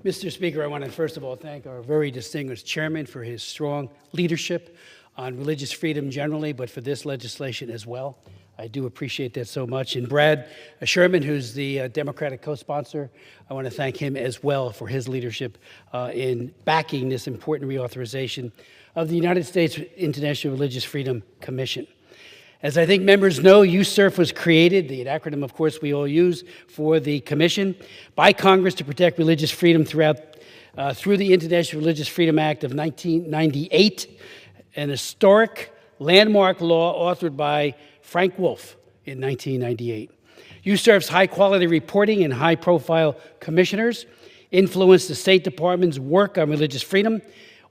Mr. Speaker, I want to first of all thank our very distinguished chairman for his strong leadership on religious freedom generally, but for this legislation as well. I do appreciate that so much. And Brad Sherman, who's the Democratic co-sponsor, I want to thank him as well for his leadership in backing this important reauthorization of the United States International Religious Freedom Commission. As I think members know, USCIRF was created, the acronym, of course, we all use for the Commission, by Congress to protect religious freedom through the International Religious Freedom Act of 1998, an historic landmark law authored by Frank Wolf in 1998. USCIRF's high-quality reporting and high-profile commissioners influence the State Department's work on religious freedom,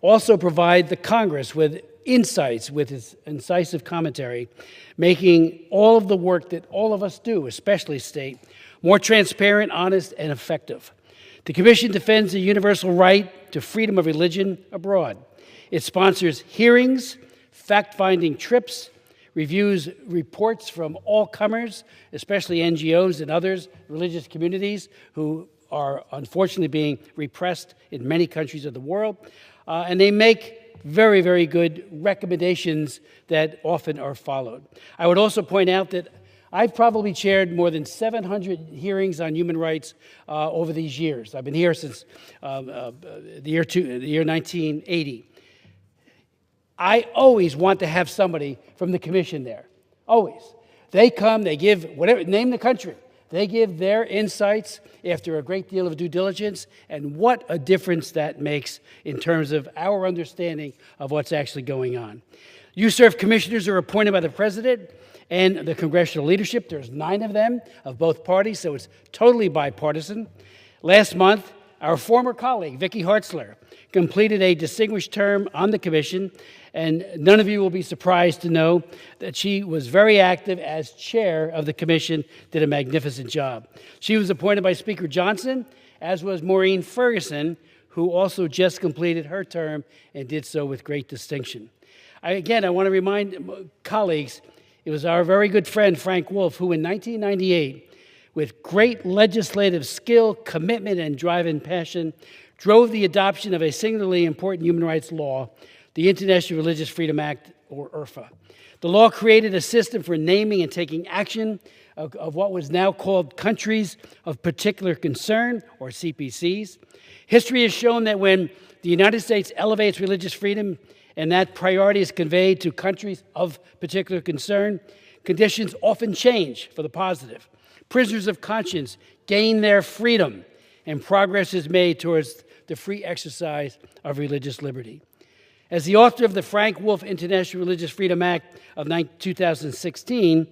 also provide the Congress with insights with its incisive commentary, making all of the work that all of us do, especially state, more transparent, honest, and effective. The Commission defends the universal right to freedom of religion abroad. It sponsors hearings, fact-finding trips, reviews reports from all comers, especially NGOs and others, religious communities who are unfortunately being repressed in many countries of the world, and they make very, very good recommendations that often are followed. I would also point out that I've probably chaired more than 700 hearings on human rights over these years. I've been here since the year 1980. I always want to have somebody from the Commission there, always. They come, they give, whatever, name the country. They give their insights after a great deal of due diligence, and what a difference that makes in terms of our understanding of what's actually going on. USCIRF commissioners are appointed by the President and the congressional leadership. There's 9 of them, of both parties, so it's totally bipartisan. Last month, our former colleague, Vicki Hartzler, completed a distinguished term on the Commission, and none of you will be surprised to know that she was very active as chair of the Commission, did a magnificent job. She was appointed by Speaker Johnson, as was Maureen Ferguson, who also just completed her term and did so with great distinction. I want to remind colleagues, it was our very good friend Frank Wolf who in 1998, with great legislative skill, commitment, and drive and passion, drove the adoption of a singularly important human rights law, the International Religious Freedom Act, or IRFA. The law created a system for naming and taking action of what was now called countries of particular concern, or CPCs. History has shown that when the United States elevates religious freedom and that priority is conveyed to countries of particular concern, conditions often change for the positive. Prisoners of conscience gain their freedom, and progress is made towards the free exercise of religious liberty. As the author of the Frank Wolf International Religious Freedom Act of 2016,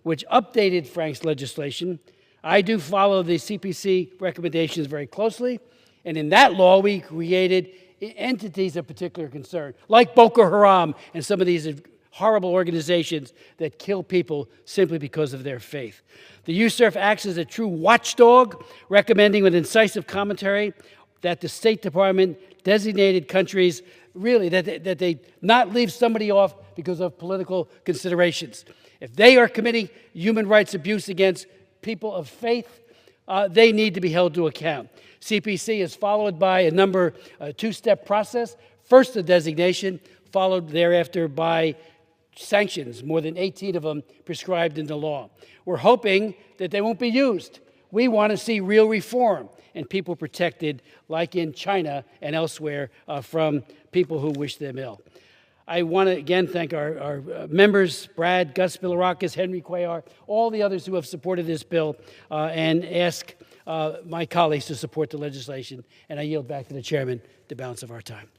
which updated Frank's legislation, I do follow the CPC recommendations very closely, and in that law we created entities of particular concern, like Boko Haram and some of these horrible organizations that kill people simply because of their faith. The USCIRF acts as a true watchdog, recommending with incisive commentary that the State Department designated countries, really, that they not leave somebody off because of political considerations. If they are committing human rights abuse against people of faith, they need to be held to account. CPC is followed by a two-step process. First, the designation, followed thereafter by sanctions, more than 18 of them prescribed in the law. We're hoping that they won't be used. We want to see real reform and people protected, like in China and elsewhere, from people who wish them ill. I want to again thank our members, Brad, Gus Bilirakis, Henry Cuellar, all the others who have supported this bill, and ask my colleagues to support the legislation. And I yield back to the chairman the balance of our time.